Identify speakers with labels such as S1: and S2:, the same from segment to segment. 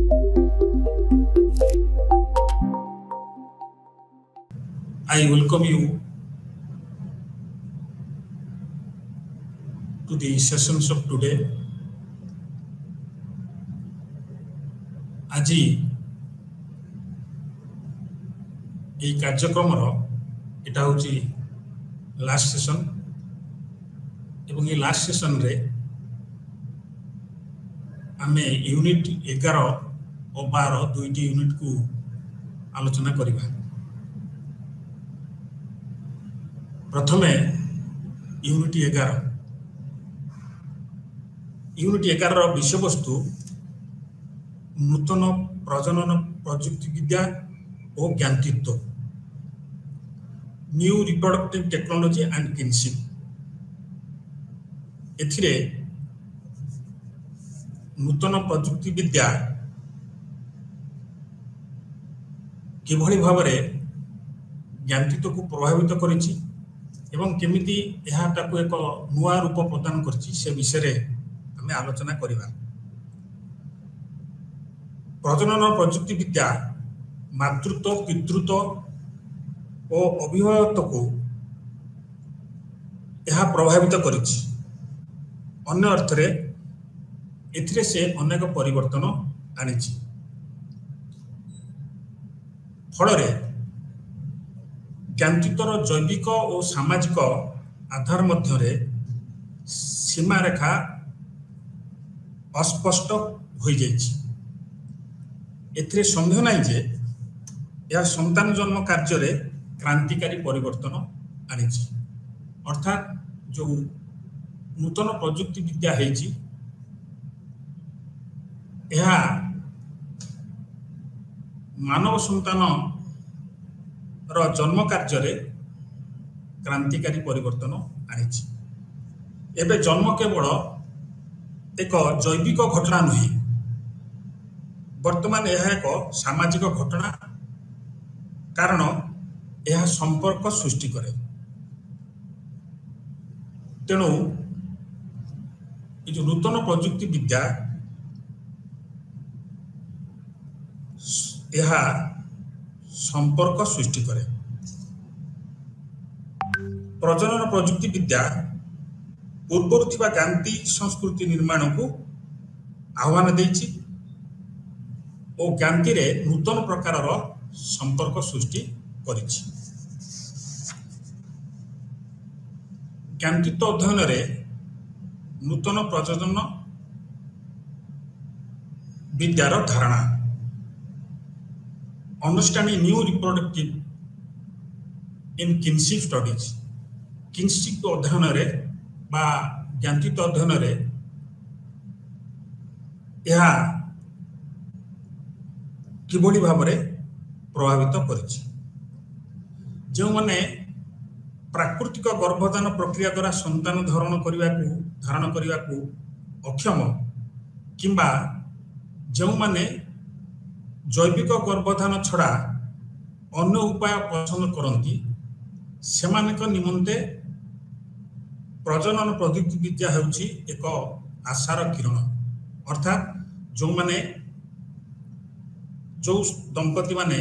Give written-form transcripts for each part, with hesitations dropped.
S1: I welcome you to the sessions of today. আজি এই কার্যক্রমর এটা হচ্ছে লাস্ট সেশন এবং এই লাস্ট সেশন রে আমি ইউনিট 11 ও 12 দুইটি ইউনিট কু আলোচনা করিবা। প্রথমে ইউনিট 11 বিষয়বস্তু নূতন প্রজনন প্রযুক্তিবিদ্যা ও জ্ঞানতত্ত্ব, নিউ রিপ্রডক্টিভ টেকনোলজি এন্ড কিনশিপ। এথিরে নূতন প্রযুক্তিবিদ্যা কিভাবে ভাবে জ্ঞানতত্ত্বକୁ প্রভাবিত করেছি এবং কেমিতি এটাকে এক নূয়া রূপ প্রদান করছি সে বিষয়ে আমি আলোচনা করিবা। প্রজনন প্রযুক্তিবিদ্যা মাতৃত্ব, পিতৃত্ব ও অভিভাবকত্বକୁ ଏହା প্রভাবিত করেছি। অন্য অর্থে এথিরে সে অনেক পরিবর্তন আনিছি। ফলরে জ্ঞানতত্ত্বর জৈবিক ও সামাজিক আধার মধ্যে সীমারেখা অস্পষ্ট হয়ে যাইছি। এথিরে সন্দেহ নাই যে यह सन्तान जन्म कार्य क्रांतिकारी परिवर्तन आनी। अर्थात जो नूतन प्रजुक्ति विद्या यह मानव सन्तान जन्म कार्य क्रांतिकारी परिवर्तन आनी। एबे जन्म केवल एक जैविक घटना नुहे, वर्तमान यह एक सामाजिक घटना, कारण यह संपर्क सृष्टि करे। तेणु जो नूतन प्रजुक्ति विद्या यह संपर्क सृष्टि करे। प्रजनन प्रजुक्ति विद्या पूर्व ज्ञाति संस्कृति निर्माण को आह्वान देछि और ज्ञाति रे नूतन प्रकार संपर्क सृष्टि करिछि। ज्ञानतत्त्व अध्ययन रे नूतन प्रजनन विद्यार धारणा, अंडरस्टैंडिंग न्यू रिप्रोडक्टिव इन किनशिप स्टडीज। किनशिप अध्ययन रे बा ज्ञानतत्त्व अध्ययन रे यह किभली भाबरे प्रभावित करिछि। जो माने प्राकृतिक गर्भधान प्रक्रिया द्वारा संतान धारण करने को अक्षम किंबा जो माने जैविक गर्भधान छड़ा अन्य उपाय पसंद करती सेमानक निमंते प्रजनन प्रजुक्ति विद्या हेउछि एक आशार किरण। अर्थात जो माने जो दंपति माने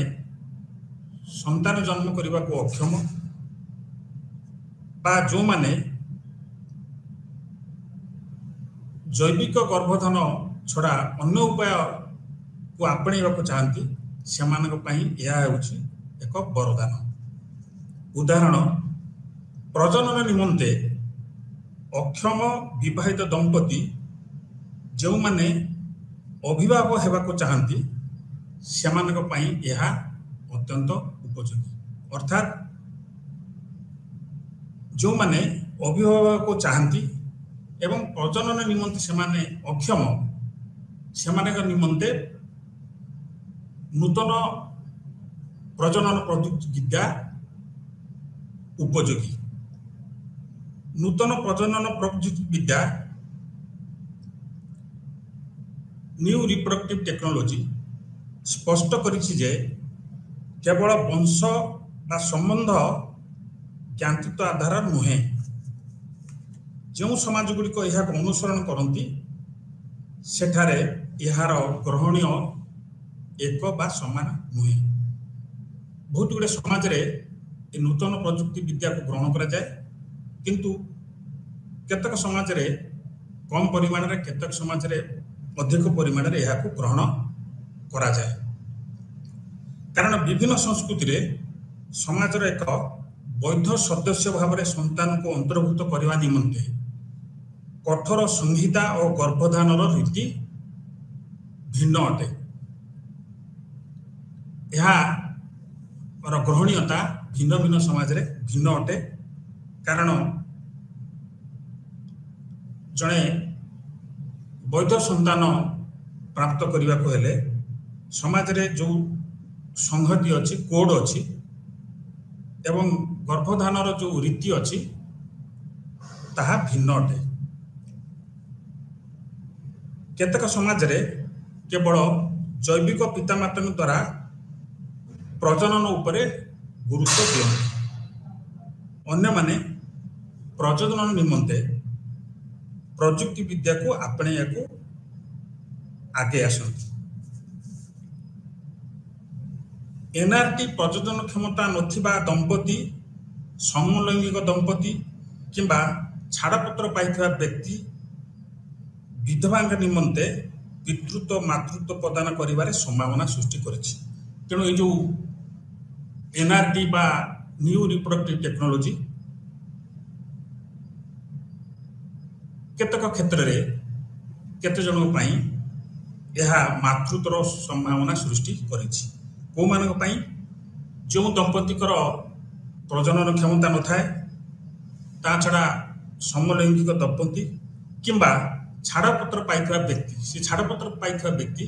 S1: संतान जन्म करने को अक्षम बा जो माने जैविक गर्भधान छड़ा अन्य उपाय को आपणेवा को चाहती सेमानक पई यह हेउछि एक वरदान। उदाहरण, प्रजनन निमंते अक्षम विवाहित दंपति जो माने अभिभावक हेबा को चाहती सेमानक पई यह अत्यंत उपयोगी। अर्थात जो माने अभिभावक को चाहती एवं प्रजनन निमंते सेमाने अक्षम सेमानक निमंते नूतन प्रजनन प्रजुक्ति विद्या उपयोगी। नूतन प्रजनन प्रजुक्ति विद्या न्यू रिप्रोडक्टिव टेक्नोलॉजी स्पष्ट करिछि जे केवल वंश बा संबंध ज्ञानतत्त्व आधार नुहे। जो समाज गुड़िक यह अनुसरण करती सेठारे यार ग्रहणीय एक बा समान नुहे। बहुत गुड़े समाज रे नूतन प्रजुक्ति विद्या को ग्रहण करा जाए, किंतु केतक समाज रे कम परिमाण रे, केतक समाज रे अधिक परिमाण रे यह ग्रहण करा जाए। कारण विभिन्न संस्कृति रे समाज रे एक वैध सदस्य भाव में संतान को अंतर्भुक्त करने निमंते कठोर संहिता और गर्भधान रीति भिन्न अटे। यार ग्रहणीयता भिन्न भिन्न समाज रे भिन्न अटे। कारण जड़े वैध संतान प्राप्त करने को हेले समाज रे जो संहति अच्छी, कोड अच्छी एवं गर्भधान जो रीति अच्छी ताहा भिन्न अटे। केतक समाज रे केवल जैविक पितामाता द्वारा प्रजनन उपरे गुरुत्व दियंती, अन्य माने प्रजनन निमंते प्रजुक्ति विद्या को आपणे को आगे आसंती। एनआरटी प्रजनन क्षमता नथिबा दंपति, समलैंगिक दंपति किंबा छाड़पत्र पाइथिबा व्यक्ति विधवा निमंते पितृत्व मातृत्व प्रदान करिबारे संभावना सृष्टि करिछि। तेणु ये जो एनआरटी बा न्यू रिप्रोडक्टिव टेक्नोलॉजी केतक क्षेत्र रे केते जनक पई यह मातृत्वर संभावना सृष्टि करिछि। को मानक पई जो दंपति प्रजनन क्षमता न थाए, ता छड़ा समलैंगिक दंपति किंबा छाड़पत्र पाइथिबा व्यक्ति, से छाड़पत्र पाइथिबा व्यक्ति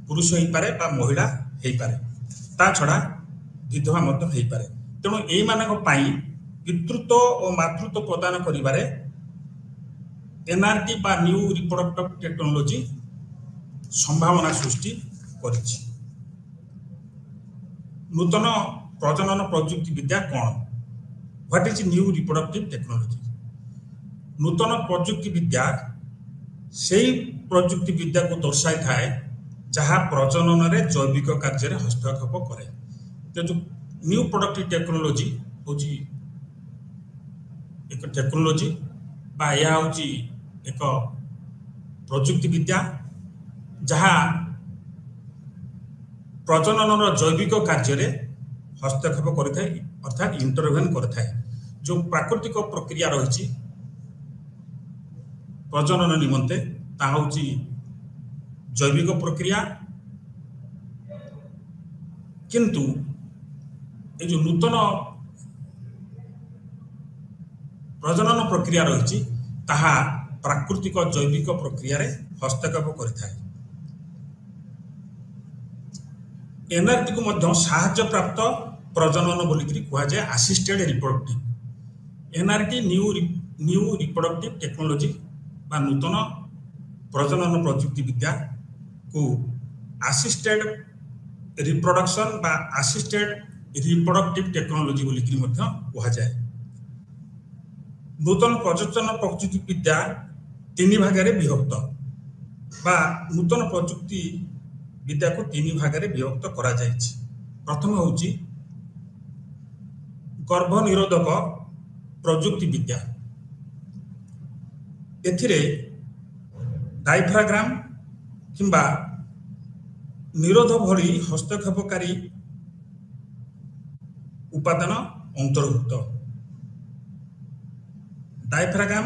S1: पुरुष हो पारे बा महिला हो पारे, ता छड़ा विधवा मत हो पारे। तेणु एई मानक पई पितृत्व और मातृत्व प्रदान करिबारे एनआरटी बा न्यू रिप्रोडक्टिव टेक्नोलॉजी संभावना सृष्टि करिछि। नूतन प्रजनन प्रजुक्ति विद्या कौन? What is new reproductive technology? नूतन प्रजुक्ति विद्या से प्रजुक्ति विद्या को दर्शाई थाए जहाँ प्रजनन रे जैविक कार्य रे हस्तक्षेप करे। तो जो न्यू प्रोडक्टिव टेक्नोलॉजी होची एक टेक्नोलॉजी बा या होची एक प्रजुक्ति विद्या जहाँ प्रजनन जैविक कार्य रे हस्तक्षेप करिथाय, अर्थात इंटरवेन करिथाय। जो प्राकृतिक प्रक्रिया रही प्रजनन निमंते ता होची जैविक प्रक्रिया, किंतु ये जो नूतन प्रजनन प्रक्रिया रही ताहा प्राकृतिक जैविक प्रक्रिया रे हस्तक्षेप करिथाय। एनआरटी को मध्य साहाय्य प्राप्त प्रजनन बोलिकरी कहा जाए, assisted reproductive. NRT new reproductive technology बा नूतन प्रजनन प्रजुक्ति विद्या को असिस्टेड रिप्रोडक्शन बा असिस्टेड रिप्रोडक्टिव टेक्नोलॉजी बोलिकरी मध्य कहा जाए। नूतन प्रजनन प्रजुक्ति विद्या तीन भाग में विभक्त बा नूतन प्रजुक्ति विद्या को तीन भाग में विभक्त करा जायछि। प्रथम होची गर्भ निरोधक प्रजुक्ति विद्या। एथिरे डायफ्राग्राम किंबा निरोध भली हस्तक्षेपकारी उपादान अंतर्भुक्त। डायफ्राग्राम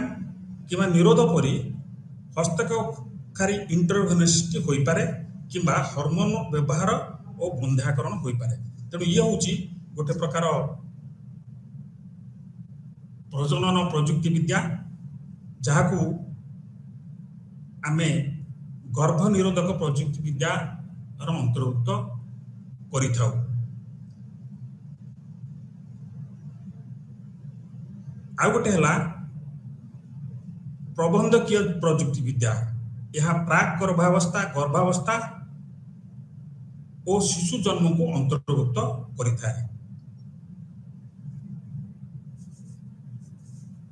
S1: किंबा निरोध परी हस्तक्षेपकारी इंटरवेनिस्ट होई पारे किंबा हार्मोन व्यवहार और बंध्याकरण होई पारे। तेणु ये होची गोटे प्रकार प्रजनन प्रजुक्ति विद्या जहाकू आमे गर्भ निरोधक प्रजुक्ति विद्या अंतर्भुक्त करिथाउ। आ गोटे हला प्रबंधकीय प्रजुक्ति विद्या। यह प्राक गर्भावस्था, गर्भावस्था और शिशु जन्म को अंतर्भुक्त करिथाए।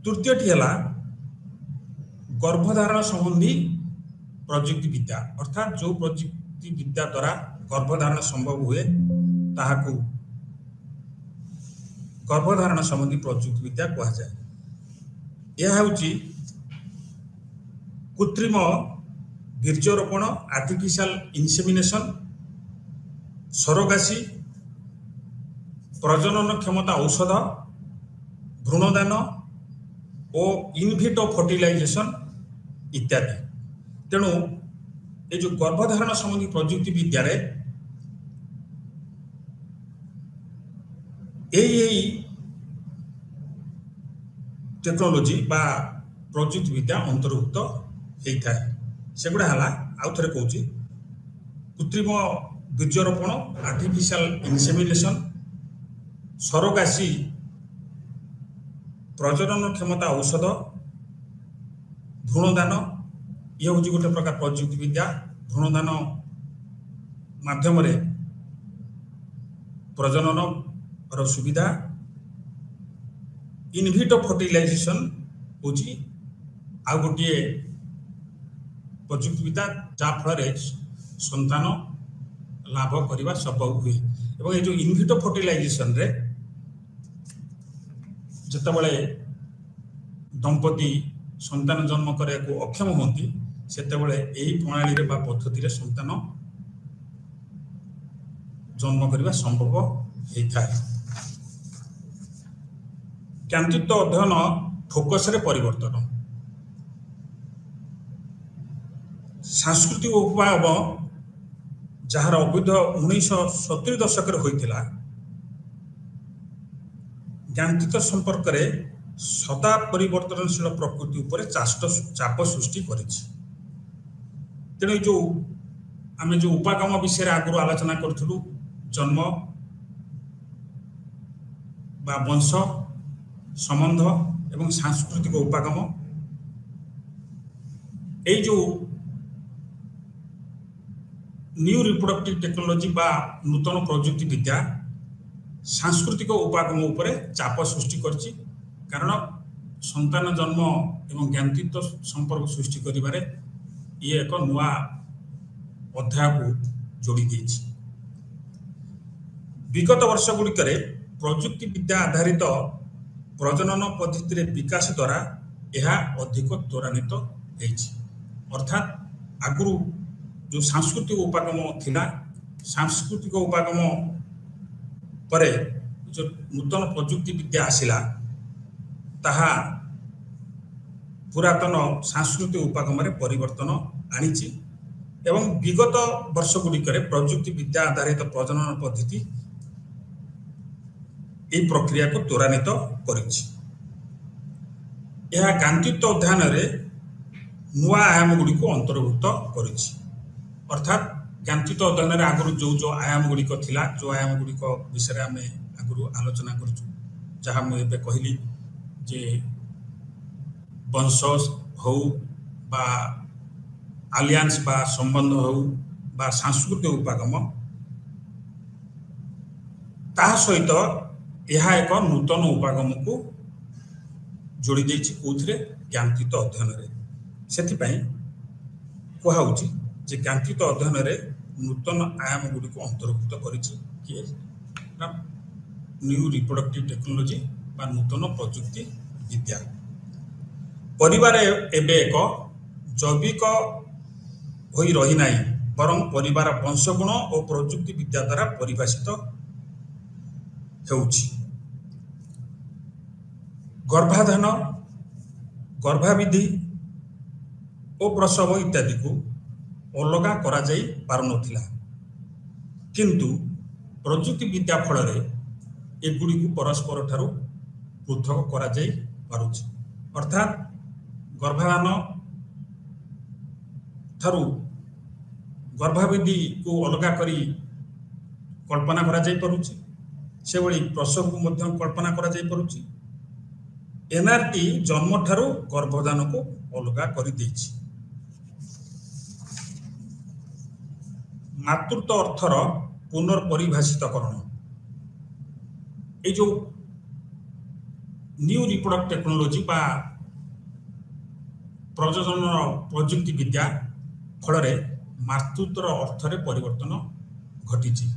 S1: तृतीयटी है गर्भधारण संबंधी प्रजुक्ति विद्या, अर्थात जो प्रजुक्ति विद्या द्वारा गर्भधारण संभव हुए ताहाकू गर्भधारण संबंधी प्रजुक्ति विद्या कहा जाए। यह होची कृत्रिम बीर्जरोपण, आर्टिफिशियल इंसेमिनेशन, सरोगासी, प्रजनन क्षमता औषध, भ्रूणदान और इनविट्रो फर्टिलाइजेशन इत्यादि। तेणु ये जो गर्भधारण संबंधी प्रजुक्ति विद्या टेक्नोलोजी बा प्रजुक्ति विद्या अंतर्भुक्त होता है। सेगुड़ा है आउ थे कौन कृत्रिम बीर्जरोपण, आर्टिफिशियल इंसेमिनेशन, सरोगासी, प्रजनन क्षमता औषध, भ्रूणदान, ये हूँ गोटे प्रकार प्रजुक्ति विद्या। भ्रूणदान माध्यम प्रजनन सुविधा, इनविट्रो फर्टिलाइजेशन हूँ आउ गोटे प्रजुक्ति विद्या जहाँफल संतान लाभ करने संभव हुए। और ये जो इनविट्रो फर्टिलाइजेशन रे जितेबाला दंपति संतान जन्म करने को अक्षम होती सेतेबाला यही प्रणाली बा पद्धति संतान जन्म करने संभव होता है। ज्ञानतत्व अध्ययन फोकस रे परिवर्तन, सांस्कृतिक उपाय जार अवैध 1970 दशक होता ज्ञानतत्व संपर्क में सदा परिवर्तनशील प्रकृति उपर चाप सृष्टि करिछि। तेणु जो आम जो उपागम विषय आगु आलोचना करूँ, जन्म बा वंश संबंध एवं सांस्कृतिक उपागम, यही जो न्यू रिप्रोडक्टिव टेक्नोलॉजी बा नूतन प्रजुक्ति विद्या सांस्कृतिक उपागम उपरे चाप सृष्टि करछि। कारण संतान जन्म एवं ज्ञानतत्व संपर्क सृष्टि करिबारे ये एक नुआ अध्याय को जोड़ी देछि। विगत वर्ष गुड़िक प्रजुक्ति विद्या आधारित प्रजनन पद्धति विकास द्वारा यह अधिक त्वरान्वित होइछि। अर्थात आगुरु जो सांस्कृतिक उपागम थिला, सांस्कृतिक उपागम परे जो नूतन प्रजुक्ति विद्या आसिला ताहा पुरातन सांस्कृतिक उपागम रे परिवर्तन आनिछि। एवं विगत वर्ष गुड़िक प्रजुक्ति विद्या आधारित प्रजनन पद्धति यह प्रक्रिया को त्वरान्वित करिछि। यह ज्ञानतत्व अध्ययन रे नुआ आयाम गुड़ी को अंतर्भुक्त करिछि। अर्थात ज्ञानतत्व अध्ययन आगु जो आयाम गुड़िक थिला, जो आयाम गुड़िक विषय आम आगु आलोचना करूँ, जहाँ मुझे कहली जे वंश हो बा आलियांस बा संबंध हो बा सांस्कृतिक उपागम, ता सहित यह एक नूतन उपागम को जोड़ी देछि कोथरे ज्ञानतत्व अध्ययन रे। सेथिपाई कहुछि जे ज्ञानतत्व अध्ययन रे नूतन आयाम गुड़ी को अंतर्भुक्त करिछि कि न्यू रिप्रोडक्टिव टेक्नोलॉजी बा नूतन प्रजुक्ति विद्या। परिवार एबे एक जैविक होई रही नाही, बरं परिवार वंशगुण और प्रजुक्ति विद्या द्वारा परिभाषित होउछि। गर्भाधान, गर्भाविधि और प्रसव इत्यादि को अलगा करा जाई पारुनथिला, किंतु प्रजुक्ति विद्या फल एगुड़ी को परस्पर ठारू पृथक करा जाई पारुछि। अर्थात गर्भाधान ठारू गर्भाविधि को अलगा करी कल्पना करा जाई पारुछि, से भली प्रसव को मध्य कल्पना करा जाई पारुछि। एनआरटी जन्म ठारू गर्भधान को अलगा करी देछि। मातृत्व अर्थर पुनर्परिभाषितकरण, ये जो न्यू रिप्रोडक्ट टेक्नोलॉजी बा प्रजनन प्रजुक्ति विद्या फल मातृत्वर अर्थ रे परिवर्तन घटी।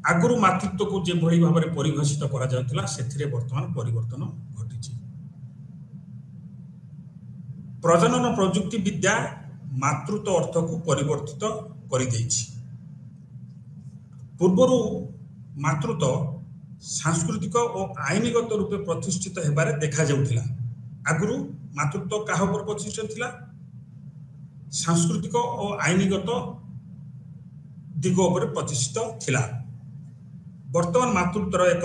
S1: आगुरी मातृत्व को जो भाव में परिभाषित कर बर्तमान परिवर्तन घटी। प्रजनन प्रजुक्ति विद्या मातृत्व अर्थ को परिवर्तित कर पूर्वर मातृत्व सांस्कृतिक और आईनगत रूपे प्रतिष्ठित होबार देखा जाउथिला। आगुरु मातृत्व काहा पर प्रतिष्ठित थिला? सांस्कृतिक और आईनगत दिग पर प्रतिष्ठित थिला। वर्तमान मातृत्वर एक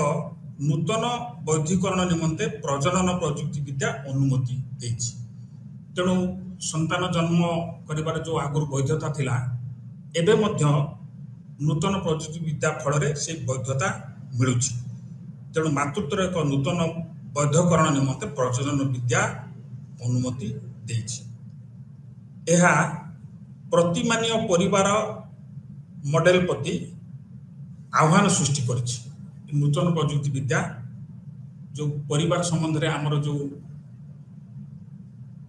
S1: नूतन वैधिकरण निमंते प्रजनन प्रजुक्ति विद्या अनुमति देछि। तेणु संतान जन्म करिबार जो आगुरु वैधता थिला एबे मध्य नूतन प्रजुक्ति विद्या फल से वैधता मिलुछि। तेणु मातृत्वर एक नूतन वैधकरण निमंते प्रजनन विद्या अनुमति देछि। एहा प्रतिमानीय परिवार मॉडल प्रति आह्वान सृष्टि करिछि। नूतन प्रजुक्ति विद्या जो परिवार संबंध में आमर जो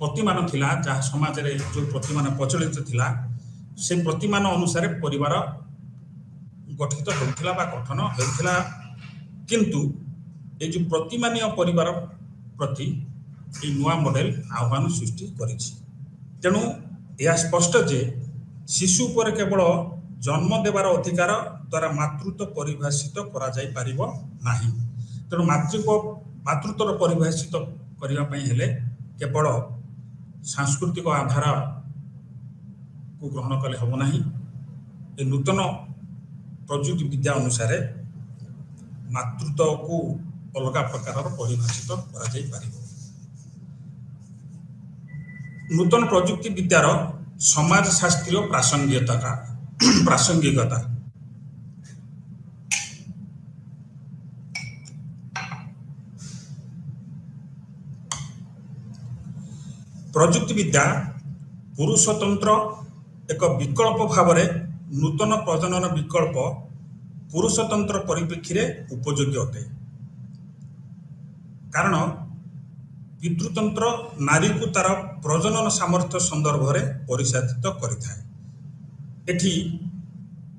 S1: प्रतिमान थिला, जहाँ समाज रे जो प्रतिमान प्रचलित थिला से प्रतिमान अनुसार परिवार गठित होउथिला बा गठन होउथिला, किंतु ये जो प्रतिमानीय परिवार प्रति ये नुआ मॉडल आह्वान सृष्टि करिछि। तेणु यह स्पष्ट जे शिशु पर केवल जन्म देवार अधिकार द्वारा मातृत्व परिभाषित करा जाय पारिबो नाही। तेणु मातृत्व परिभाषित करबा पई हेले केवल सांस्कृतिक आधार को ग्रहण कले हबो नाही। ए नूतन प्रजुक्ति विद्या अनुसार मातृत्व को अलग प्रकार परिभाषित करा जाय पारिबो। नूतन प्रजुक्ति विद्यार समाज शास्त्रीय प्रासंगिकता प्रजुक्ति विद्या पुरुषतंत्र एक विकल्प भाव में नूतन प्रजनन विकल्प पुरुषतंत्र परिप्रेक्षी उपयोगी अटे। कारण पितृतंत्र नारी को तार प्रजनन सामर्थ्य संदर्भ में परिसाधित करिथाए। एठी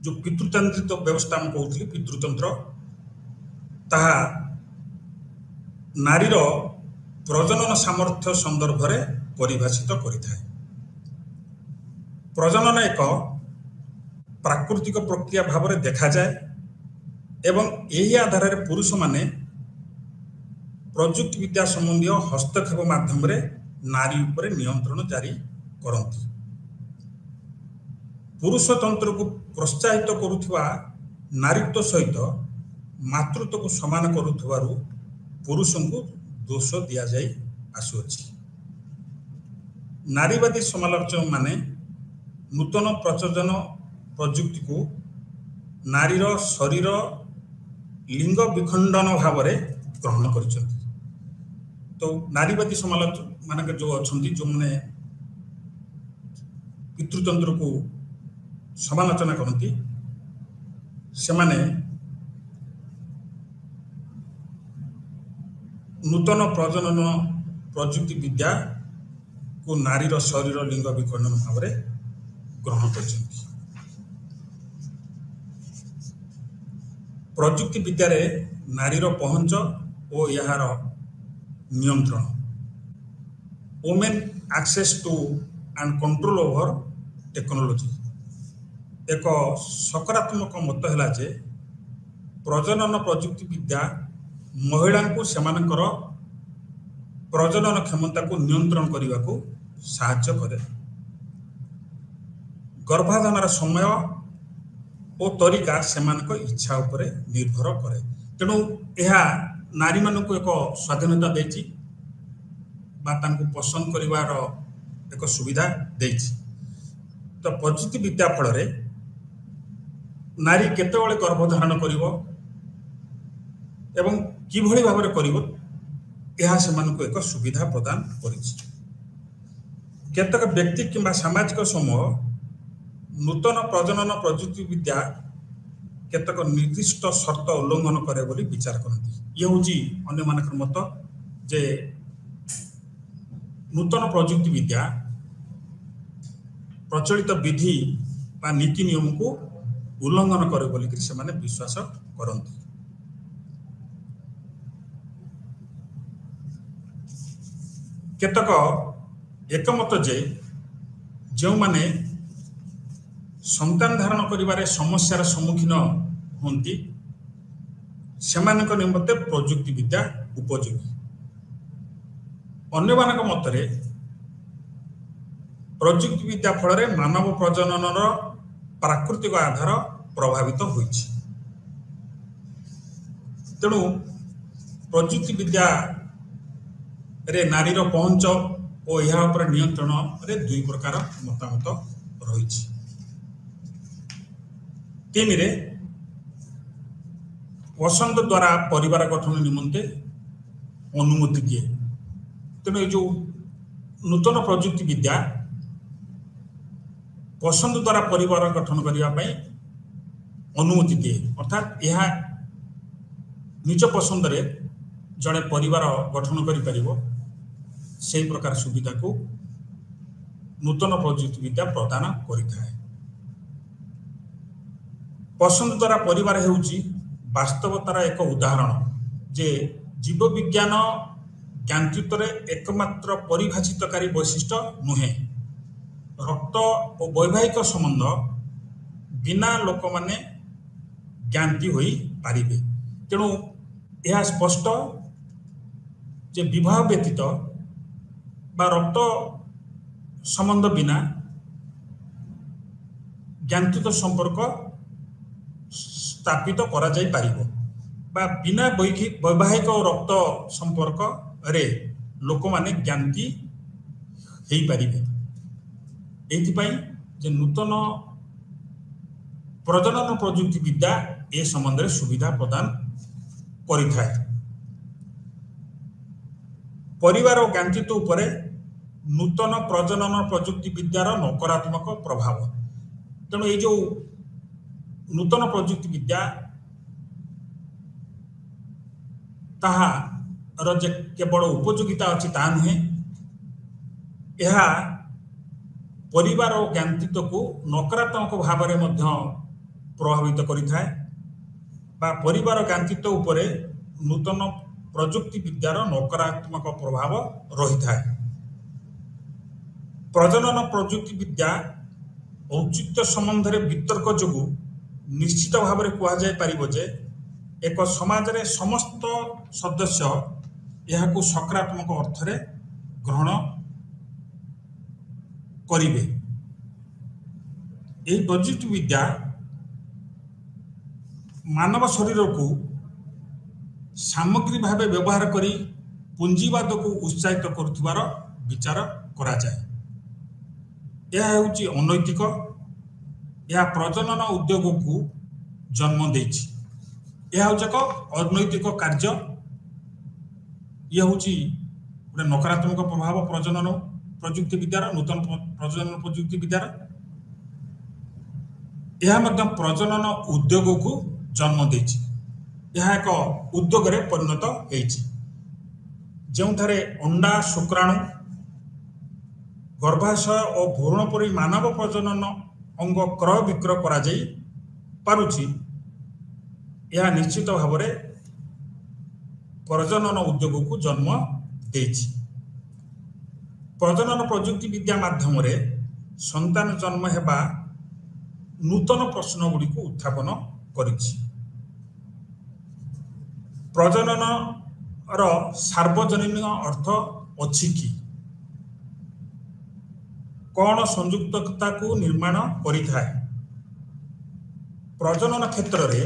S1: जो पितृतांत्रिक व्यवस्था हम कहूथली पितृतंत्र ताहा नारीर प्रजनन सामर्थ्य संदर्भ में परिभाषित करिथाए। प्रजनन एक प्राकृतिक प्रक्रिया भाव में देखा जाए एवं यही आधार में पुरुष माने प्रजुक्ति विद्या संबंधी हस्तक्षेप माध्यम रे नारी उपरे नियंत्रण जारी करती। पुरुषतंत्र को प्रोत्साहित करुवा नारीत्व सहित मातृत्व को समान करुवारु पुरुष को दोष दि जाई आसुअछि। नारीवादी समालोचक माने नूतन प्रजनन प्रजुक्ति को नारीर शरीर लिंग विखंडन भाव में ग्रहण कर। तो नारीवादी समालोचक मान जो अच्छा जो मैंने पितृतंत्र को समालोचना करती से माने नूतन प्रजनन प्रजुक्ति विद्या को नारीर शरीर लिंग विखंडन भाव में ग्रहण कर। प्रजुक्ति विद्यार नारीर पहुंच और यार नियंत्रण women access to and control over technology एक सकारात्मक मत है जे प्रजनन प्रजुक्ति विद्या महिला को सेमानकर प्रजनन क्षमता को नियंत्रण करने को साहाय्य करे। गर्भाधान समय और तरीका सेमानक इच्छा उपरे निर्भर करे। तेणु यह नारी मानक एक स्वाधीनता देछि बा तांको पसंद करिवार एक सुविधा देछि। तो प्रजुक्ति विद्या फल रे नारी केतेबेले गर्भधारण करिवो एवं किभଳି भाବରେ करिवो यह सेमानक एक सुविधा प्रदान करिछि। केतक व्यक्ति किंबा सामाजिक समूह नूतन प्रजनन प्रजुक्ति विद्या केतक निर्दिष्ट शर्त उल्लंघन करे बोली विचार करती। ये हूँ अन्य मानकर मत जे नूतन प्रजुक्ति विद्या प्रचलित विधि बा नीति नियम को उल्लंघन करे बोलिक से माने विश्वास करती। केतक एकमत जे जो माने संतान धारण करिबारे समस्यार सम्मुखीन होती सेमानक निमंते प्रजुक्ति विद्या उपयोगी। अन्य मानक मतरे प्रजुक्ति विद्या फल मानव प्रजननर प्राकृतिक आधार प्रभावित होइछि। तेणु प्रजुक्ति विद्या रे नारीर पहुंच और यह उपर नियंत्रण रे दुई प्रकार मतामत रही। तीन रे पसंद द्वारा परिवार गठन निमंते अनुमति दिए। तेणु जो नूतन प्रजुक्ति विद्या पसंद द्वारा परिवार गठन करने अनुमति दिए, अर्थात यह निज पसंद रे जड़े परिवार गठन करिपरिबो से प्रकार सुविधा को नूतन प्रजुक्ति विद्या प्रदान करिथाय। पसंद द्वारा परिवार हेउची वास्तवतार एक उदाहरण जे जीव विज्ञान ज्ञानचित्र एकमात्र परिभाषितकारी वैशिष्ट्य नुहे। रक्त और वैवाहिक संबंध बिना लोक माने ज्ञानती होई पारिबे। तेणु यह स्पष्ट जे विवाह व्यतीत बा रक्त संबंध बिना ज्ञानचित संपर्क स्थापित करा जाई पारिबो बा बिना वैवाहिक और रक्त संपर्क रे लोक माने ज्ञानती हेई पारिबे। एथिपाई जे नूतन प्रजनन प्रजुक्ति विद्या ए संबंध रे सुविधा प्रदान करिथाय। परिवार और ज्ञानचित उपरे नूतन प्रजनन प्रजुक्ति विद्यार नकारात्मक प्रभाव। तेणु ये जो नूतन प्रजुक्ति विद्या ताहार जे केवल उपयोगिता अच्छी ता नुहे, यह परिवार और ज्ञानचित को नकारात्मक भाव में प्रभावित करिथाय बा परिवार ज्ञानचित उपरे नूतन प्रजुक्ति विद्यार नकारात्मक प्रभाव रही थाए। प्रजनन प्रजुक्ति विद्या औचित्य संबंध में वितर्क जोगु निश्चित भाव में कहुई पारिबो जे एक समाज रे समस्त सदस्य यह को सकारात्मक अर्थ रे ग्रहण करिवे। यह प्रजुक्ति विद्या मानव शरीर को सामग्री भाव व्यवहार करी पुंजीवाद को उत्साहित करुथिबार विचार करा जाए। यह हेउची अनैतिक, यह प्रजनन उद्योग को जन्म देछि। यह हेउची एक अनैतिक कार्य, यह हेउची गोटे नकारात्मक प्रभाव प्रजनन प्रजुक्ति विद्यार, नूतन प्रजनन प्रजुक्ति विद्यार। यह मध्य प्रजनन उद्योग को जन्म देछि। यह एक उद्योग रे परिणत होइछि जोंथारे अंडा, शुक्राणु, गर्भाशय और भ्रूण परी मानव प्रजनन अंग क्रय विक्रय करा जाई पारुछि। यह निश्चित भाव में प्रजनन उद्योग को जन्म देछि। प्रजनन प्रजुक्ति विद्या माध्यम रे संतान जन्म हेबा नूतन प्रश्न गुड़ी को उत्थापन करिछि। प्रजनन रो सार्वजनीन अर्थ अछि कि कौन संयुक्तता को निर्माण करिथाय। प्रजनन क्षेत्र रे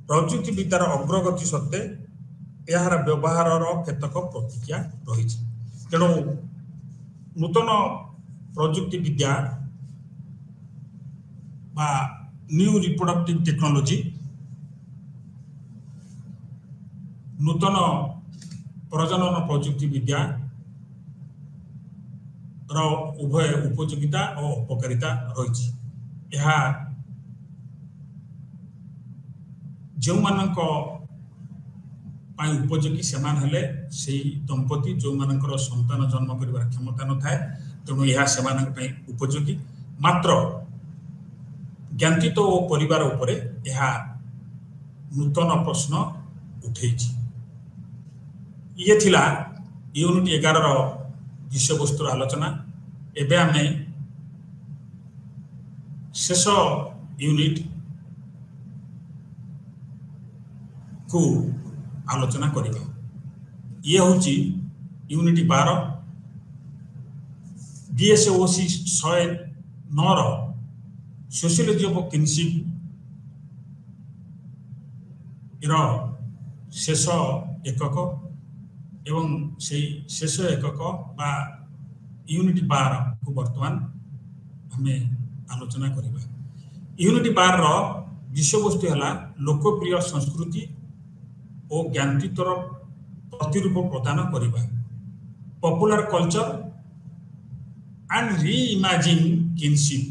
S1: प्रजुक्ति विद्यार अग्रगति सत्ते यार व्यवहार केतक प्रतिक्रिया रही। तेणु नूतन प्रजुक्ति विद्या बा न्यू रिप्रोडक्टिव टेक्नोलॉजी नूतन प्रजनन प्रजुक्ति विद्या रो उभय उपयोगिता और उपकारिता रही। यह जो मानक उपयोगी से दंपति जो मानकर संतान जन्म कर क्षमता न थाए, तेणु यह से उपयोगी। मात्र ज्ञानतीत और परिवार उपरे यह नूतन प्रश्न उठे ये थिला यूनिट 11 विषय वस्तु आलोचना। एबे आमे शेष यूनिट को आलोचना करिबा। ये होची यूनिट 12 बीएसओसी 109 रो सोशियोलॉजी ऑफ किनशिप इरो शेष एकक एवं से शेष एकक बा यूनिट 12 को वर्तमान हमें आलोचना करिबा। यूनिट 12 रो विषय वस्तु हला लोकप्रिय संस्कृति और ज्ञानतीतर प्रतिरूप प्रदान करिबा। Popular culture and reimagine kinship.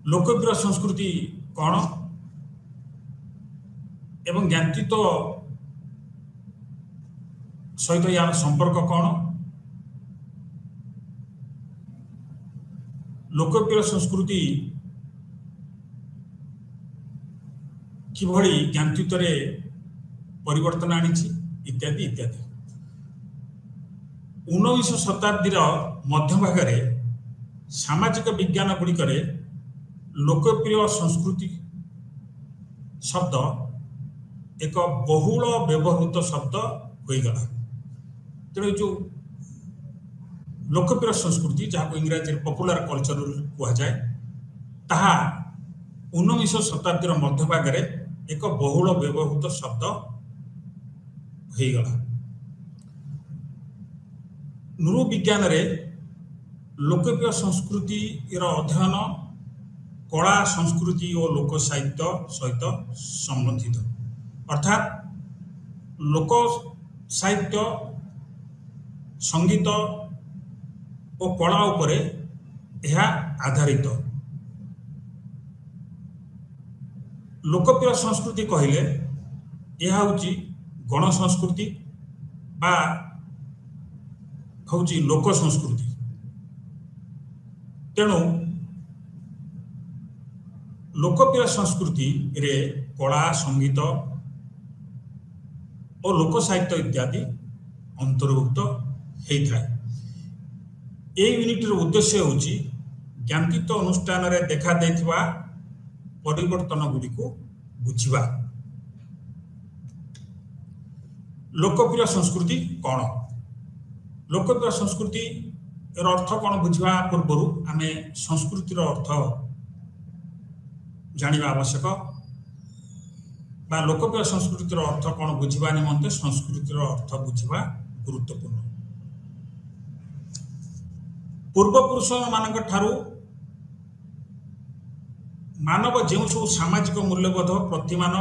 S1: लोकप्रिय संस्कृति कौन एवं ज्ञानतीत सहित यार संपर्क कौन। लोकप्रिय संस्कृति किभଳି ज्ञानतीत रे परिवर्तन आनिछि इत्यादि इत्यादि। 19 शताब्दी मध्य भागरे सामाजिक विज्ञान गुड़िकरे लोकप्रिय संस्कृति शब्द एक बहुल व्यवहृत शब्द हो गला। तेणु जो लोकप्रिय संस्कृति जहाँ इंग्राजी पॉपुलर कल्चर कह जाए ताहा 19 शताब्दी मध्य भागरे एक बहुल व्यवहृत शब्द हो गला। नृविज्ञान रे लोकप्रिय संस्कृति अध्ययन कला संस्कृति और लोक साहित्य सहित संबंधित अर्थात लोक साहित्य संगीत और कला उपरे यह आधारित। लोकप्रिय संस्कृति कहले यह होची गण संस्कृति बा होची लोक संस्कृति। तेणु लोकप्रिय संस्कृति रे कला संगीत और लोक साहित्य इत्यादि अंतर्भुक्त होता है। ये यूनिट उद्देश्य होची ज्ञानतीत अनुष्ठान रे देखा देथिबा परिवर्तन गुडी को बुझिबा। लोकप्रिय संस्कृति कौन। लोकप्रिय संस्कृति अर्थ कौन बुझिबा पूर्व आमे संस्कृतिर अर्थ जानिबा आवश्यक बा लोकप्रिय संस्कृतिर अर्थ कौन बुझिबा निमंते संस्कृतिर अर्थ बुझिबा गुरुत्वपूर्ण। पूर्वपुरुष मानक ठारू मानव जो सब सामाजिक मूल्यबोध प्रतिमान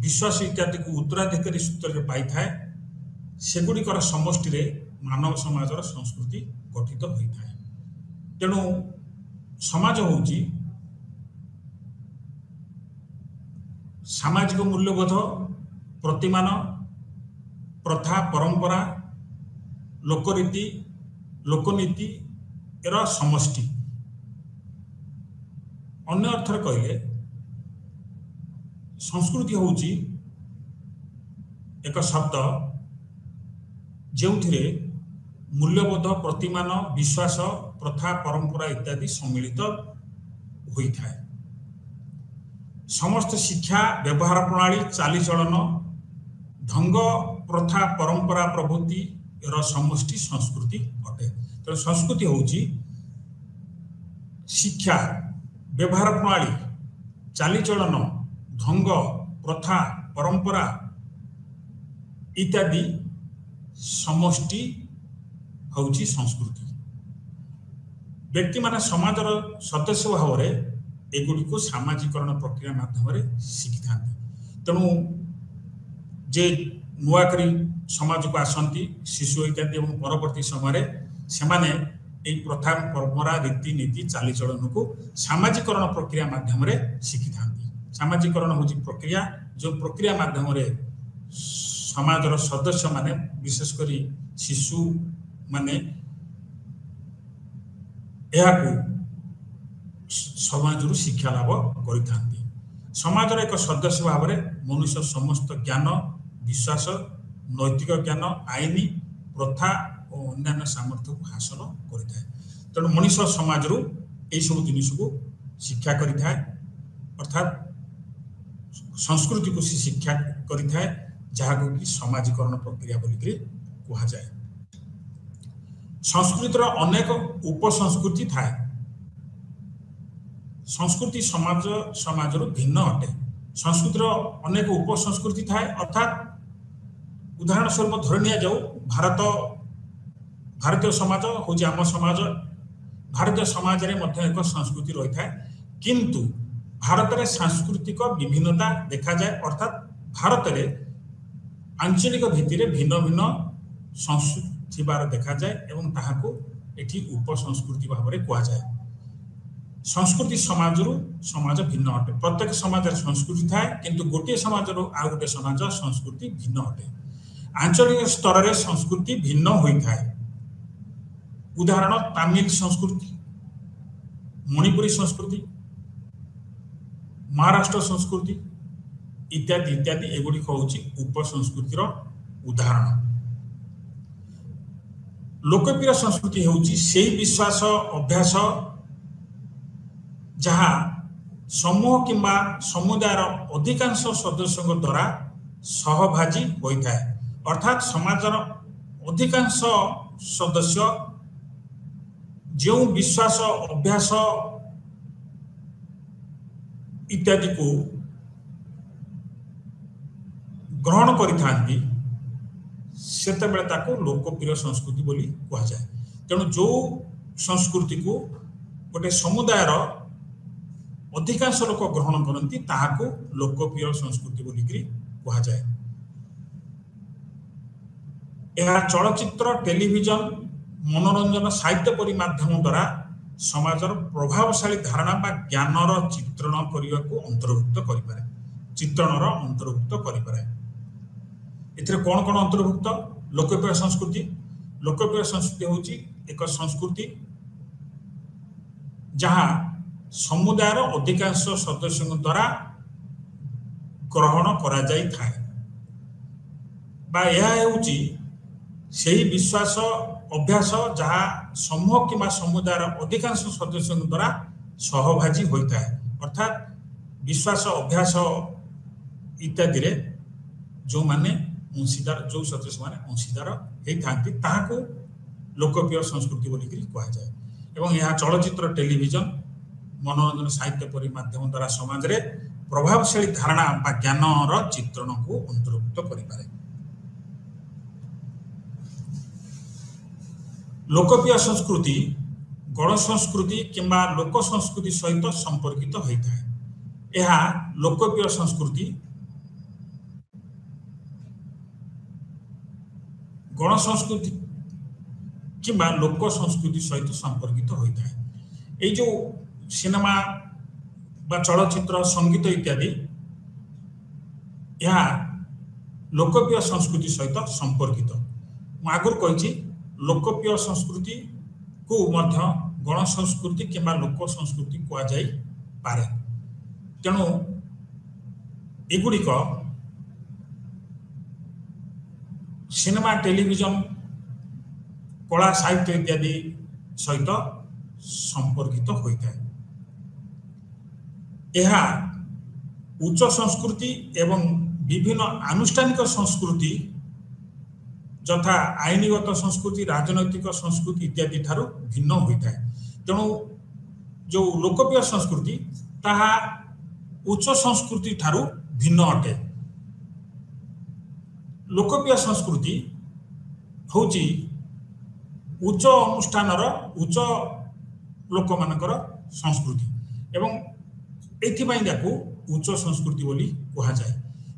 S1: विश्वास इत्यादि को उत्तराधिकारी सूत्र पाई थाए सेगुड़िकर समष्टि रे मानव समाजर संस्कृति गठित होता है। तेणु समाज होची सामाजिक मूल्यबोध प्रतिमान प्रथा परंपरा लोकरीति लोकनीति एरा समष्टि। अन्य अर्थर कहले संस्कृति होची एक शब्द जो मूल्यबोध प्रतिमान विश्वास प्रथा परंपरा इत्यादि सम्मिलित होता है। समस्त शिक्षा व्यवहार प्रणाली चालीचलन ढंग प्रथा परंपरा प्रभृति समष्टि संस्कृति अटे। तो संस्कृति होची शिक्षा व्यवहार प्रणाली चालीचलन ढंग प्रथा परंपरा इत्यादि समष्टि होची संस्कृति। व्यक्ति माने समाजर सदस्य भाव में एगुड़ी को सामाजिकरण प्रक्रिया माध्यम शिखि था। तेणु जे नुआकरी समाज को आसती शिशु इत्यादि और परवर्ती समय से प्रथा परंपरा रीति नीति चालीचलन को सामाजिकरण प्रक्रिया माध्यम शिखि था। सामाजिकरण हूँ प्रक्रिया जो प्रक्रिया माध्यम समाजर सदस्य माने विशेषकर शिशु माने समाज शिक्षा लाभ कर समाजर एक सदस्य भाव में मनुष्य समस्त ज्ञान विश्वास नैतिक ज्ञान आईन प्रथा और अन्य सामर्थ्य को हासिल करता है। तेणु मनुष्य समाज सब जिन को शिक्षा करें अर्थात संस्कृति को शिक्षा करें जहाँ कि समाजीकरण प्रक्रिया बोलिक कह जाए। संस्कृतिर अनेक उपसंस्कृति थाए। संस्कृति समाज समाज भिन्न अटे। संस्कृतिर अनेक उपसंस्कृति थाए अर्थात उदाहरण स्वरूप धरि नि जाऊ भारतीय समाज हूँ आम समाज भारतीय समाज रे मध्य एक संस्कृति रही है किंतु भारत में सांस्कृतिक विभिन्नता देखा जाए अर्थात भारत में आंचलिक भित्ति भिन्न भिन्न संस्कृति देखा जाए एवं ताहाको एठी उपसंस्कृति भाव में कह जाए। संस्कृति समाज समाज भिन्न अटे। प्रत्येक समाज संस्कृति थाए किंतु गोटे समाज आउ गोटे समाज संस्कृति भिन्न अटे। आंचलिक स्तर में संस्कृति भिन्न होता है। उदाहरण तमिल संस्कृति मणिपुरी संस्कृति महाराष्ट्र संस्कृति इत्यादि इत्यादि एगुड़िक हूँ उपसंस्कृतिर उदाहरण। लोकप्रिय संस्कृति हूँ से विश्वास अभ्यास जहाँ समूह किंबा समुदायर अधिकांश सदस्यों द्वारा सहभागी होता है अर्थात समाजर अधिकांश सदस्य जो विश्वास अभ्यास इत्यादि को ग्रहण करिथांती सेतेबेले ताको लोकप्रिय संस्कृति बोली कह जाए। तेणु जो संस्कृति को गोटे समुदायर अधिकांश लोक ग्रहण करती ताहाको लोकप्रिय संस्कृति बोली कह जाए। यह चलचित्र टेलीविजन मनोरंजन साहित्य परि माध्यम द्वारा समाजर प्रभावशाली धारणा बा ज्ञानर चित्रण करने को अंतर्भुक्त करें। चित्रणर अंतर्भुक्त करें एथिरे कौन कौन अंतर्भुक्त लोकप्रिय संस्कृति। लोकप्रिय संस्कृति हूँ एक संस्कृति जहाँ समुदायर अधिकांश सदस्यों द्वारा ग्रहण करा जाई थाए बा यह हूँ सही विश्वास अभ्यास जहाँ समूह कि समुदायर अधिकांश सदस्यों द्वारा सहभागी होता है अर्थात विश्वास अभ्यास इत्यादि रे जो माने अंशीदार जो सदस्य माने अंशीदार होता को लोकप्रिय संस्कृति बोली कह जाए। एवं यह चलचित्र टेलीविजन मनोरंजन साहित्य परि माध्यम द्वारा समाज रे प्रभावशाली धारणा बा ज्ञानर चित्रण को अंतर्भुक्त करें। लोकप्रिय संस्कृति गण संस्कृति किंबा लोक संस्कृति सहित संपर्कित होता है। यह लोकप्रिय संस्कृति गण संस्कृति किंबा लोक संस्कृति सहित संपर्कित होता है। ये जो सिनेमा बा चलचित्र संगीत इत्यादि यह लोकप्रिय संस्कृति सहित संपर्कित। आगुरी कही लोकप्रिय संस्कृति को मध्य गण संस्कृति किंबा लोक संस्कृति कह जाई पारे। तेणु एगुड़िक सिनेमा टेलीविजन कला साहित्य इत्यादि सहित संपर्कित होता है। यह उच्च संस्कृति एवं विभिन्न आनुष्ठानिक संस्कृति जथा आईनगत संस्कृति राजनैतिक संस्कृति इत्यादि ठारू भिन्न होता है। तेणु जो लोकप्रिय संस्कृति ताहा उच्च संस्कृति ठारू भिन्न अटे। लोकप्रिय संस्कृति हूँ उच्च अनुष्ठानर उच्च लोक मानकर संस्कृति एवं एथिपाई ताकू उच्च संस्कृति बोली कह जाए।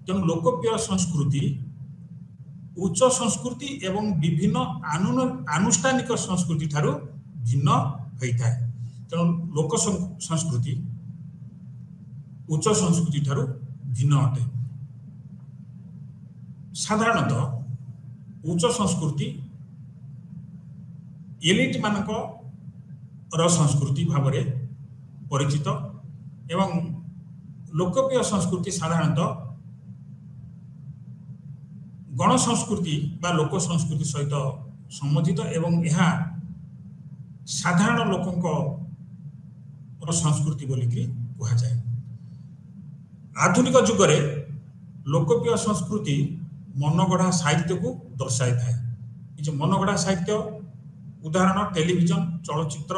S1: तेणु लोकप्रिय संस्कृति उच्च संस्कृति एवं विभिन्न आनुष्ठानिक संस्कृति ठारू भिन्न होता है। तेणु लोक संस्कृति उच्च संस्कृति ठारू भिन्न अटे। साधारणतः उच्च संस्कृति एलिट मानक संस्कृति भाव में परिचित एवं लोकप्रिय संस्कृति साधारणतः गण संस्कृति बा लोक संस्कृति सहित संबंधित एवं यह साधारण लोकों संस्कृति बोलिकी कह जाए। आधुनिक जुगरे लोकप्रिय संस्कृति मनगढ़ा साहित्य को दर्शाई थाए। जो मनगढ़ा साहित्य उदाहरण टेलीविजन चलचित्र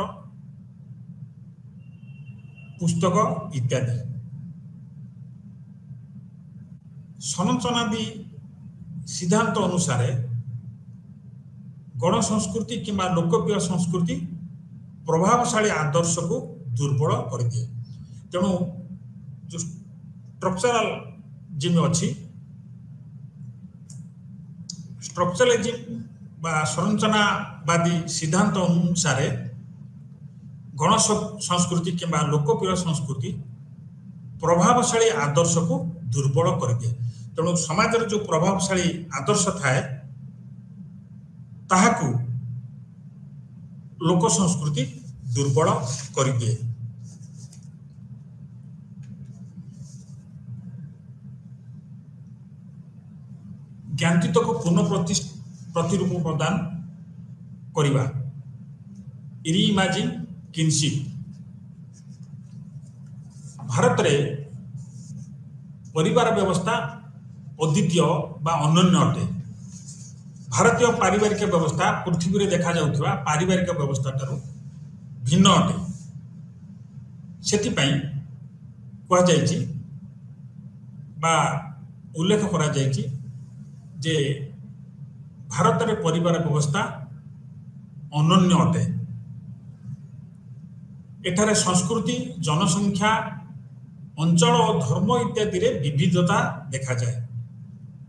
S1: पुस्तक इत्यादि। संरचनादि सिद्धांत अनुसार गण संस्कृति किंवा लोकप्रिय संस्कृति प्रभावशाली आदर्श को दुर्बल कर दिए। तेणु जो स्ट्रक्चरल जिम अच्छी स्ट्रक्चरलिज्म बा संरचनावादी सिद्धांत अनुसार गण संस्कृति किंवा लोकप्रिय संस्कृति प्रभावशाली आदर्श को दुर्बल कर दिए। तेणु समाज जो प्रभावशाली आदर्श थाए ताहाकू लोक संस्कृति दुर्बल कर दिए। ज्ञानतीत को पुनः प्रतिरूप प्रदान करिवा रीइमेजिन किनशिप। भारत रे परिवार व्यवस्था अद्वितीय बा अनन्य अटे। भारतीय पारिवारिक व्यवस्था पृथ्वी रे देखा जाउथबा पारिवारिक व्यवस्था ठारू भिन्न अटे। सेथिपई कहा जायछि बा उल्लेख करा जायछि जे भारत रे परिवार व्यवस्था अनन्य अटे। एठारे संस्कृति जनसंख्या अंचल और धर्म इत्यादि रे विविधता देखा जाए।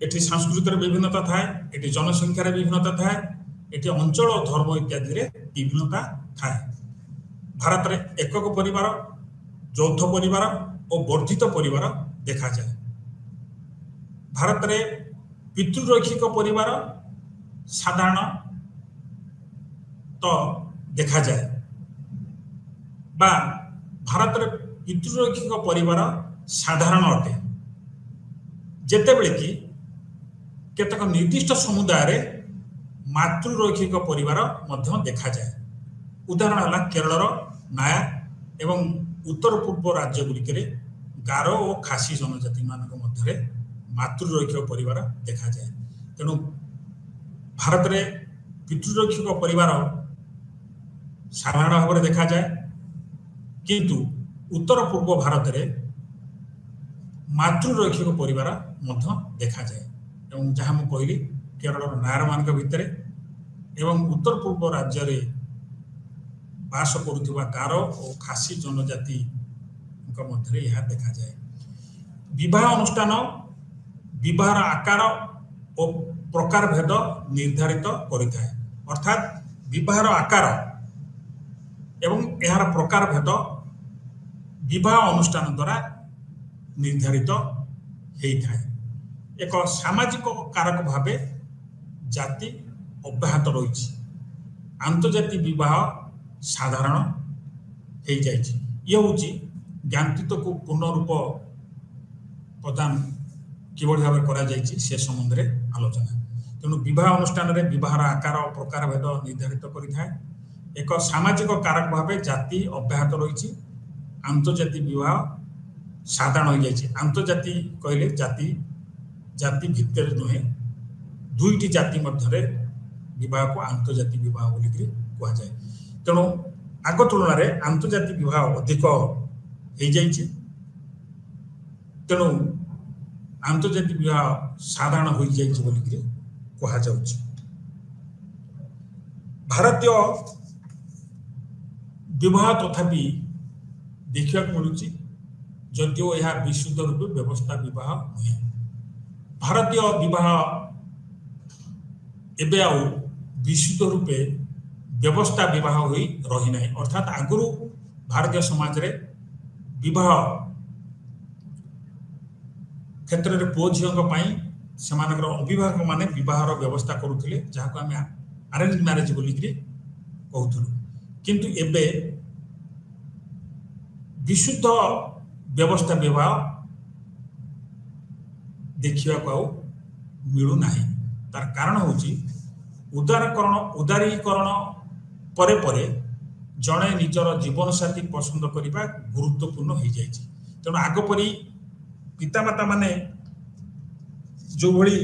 S1: एटी संस्कृति रे विभिन्नता थाए, एटी जनसंख्या रे विभिन्नता थाए, एटी अंचल और धर्म इत्यादि रे विभिन्नता थाए। भारत रे एकक परिवार, यौथ परिवार और वर्धित परिवार देखा जाए। भारत रे पितृरैखिक परिवार साधारण तो देखा जाए बा भारत रे पितृरैखिक परिवार साधारण अटे। जेतेबेले कि केतक निर्दिष्ट समुदाय रे मातृरैखिक परिवार मध्य देखा जाए। उदाहरण है केरल नायर एवं उत्तर पूर्व राज्य गुड़िक गारो और खासी जनजाति मान मध्य मातृरैखिक परिवार देखा जाए। तेणु भारत रे पितृरैखिक परिवार साधारण भाव में देखा जाए, किंतु उत्तर पूर्व भारत रे मातृरैखिक परिवार मध्य देखा जाए। एवं जहाँ मु कहली केरल नायर मान भितर एवं उत्तर पूर्व राज्य रे बास करुवा गारो और खासी जनजाति मध्य यह देखा जाए। विवाह अनुष्ठान विवाहर आकार और प्रकार भेद निर्धारित करिथाए। अर्थात विवाहर आकार एवं यार प्रकार भेद विवाह अनुष्ठान द्वारा निर्धारित होता है। एक सामाजिक कारक भाव जाति अब्याहत रही आंतर्जातीय विवाह साधारण हो जाए। ये हूँ ज्ञानतीत को पूर्ण रूप प्रदान किभଳି भाव करा जायछि से संबंध में आलोचना। तेणु विवाह अनुष्ठान रे विवाहर आकार और प्रकार भेद निर्धारित करिथाए। एक सामाजिक कारक भाव जाति अब्याहत रही आंतर्जातीय विवाह साधारण हो जाए। आंतर्जातीय कहले जाति जाति भितर नुहे दुईटी जाति मध्य विवाह को आंतर्जातीय विवाह बोलिक कह जाए। तेणु आग तुलन में आंतर्जातीय विवाह अधिक हो जाए। तेणु आंतर्जातीय विवाह साधारण हो जाए बोलिक कह जाउछि। भारतीय विवाह तथापि देखा मिलूँ जदिओ यह विशुद्ध रूप व्यवस्था विवाह नुहे। भारतीय विवाह एबे आउ विशुद्ध रूपे व्यवस्था विवाह होई रही नहीं। अर्थात आगुरु भारतीय समाज रे विवाह क्षेत्र में पुओ झील से अभिभावक माने विवाहर व्यवस्था करुले जहाँ को आम अरेंज मैरेज बोलिक कहूँ। किंतु एबे विशुद्ध व्यवस्था विवाह देखा मिलूना। तार कारण हूँ उदारीकरण परे परे जड़े निजर जीवन साथी पसंद करने गुरुत्वपूर्ण हो जाए। तेणु आगपरी पितामाता माने जो भली